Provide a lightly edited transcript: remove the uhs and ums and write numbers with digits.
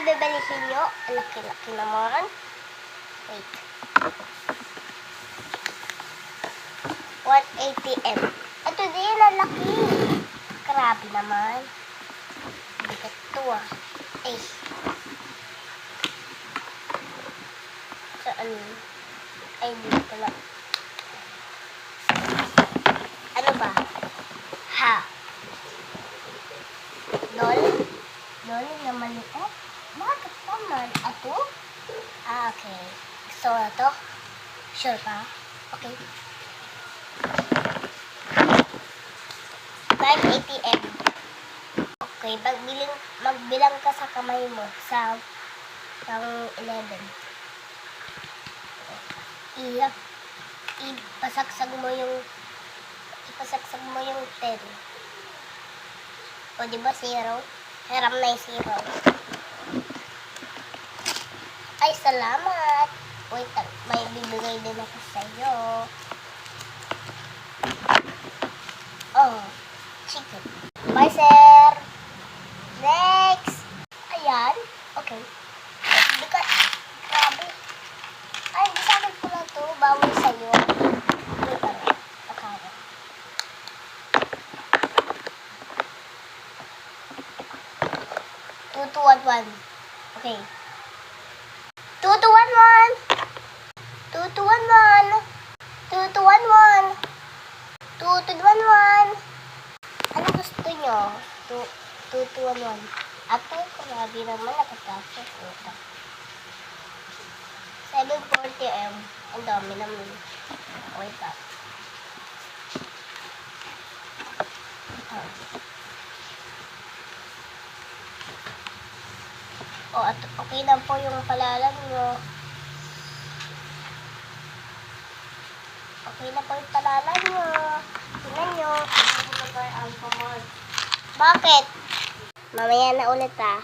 bibelihin nyo. Ang laki-laki naman. Wait. 180M. Ito din, ang laki. Grabe naman. Bigat to ah. Ay. Saan? Ay, dito lang. Ano ba? Ha? Doll? Doll na maliit? Bakit naman? Ato? Ah, okay. Gusto mo na to? Sure ka? Okay. 580M. Okay, magbilang ka sa kamay mo sa 11. Ipasagsag mo yung 10. O, diba 0? Hiram na yung 0. Ay, salamat. Wait, may bibigay din ako sa'yo. Oh, chicken. Bye, sir. Next. Ayan. Okay. Grabe. Ay, hindi sa akin pala to. Bawal sa'yo. Wait lang. Pakawa. Two to one. Okay. 2211. 2211. 2211. 2211. Ano gusto nyo? 2211. Ako, grabe naman nakatasok. 740M. Ang dami naman. Wait lang. Oh, at okay lang po yung palalang nyo. Okay na po yung palalang nyo. Tingnan nyo. Bakit? Mamaya na ulit ah.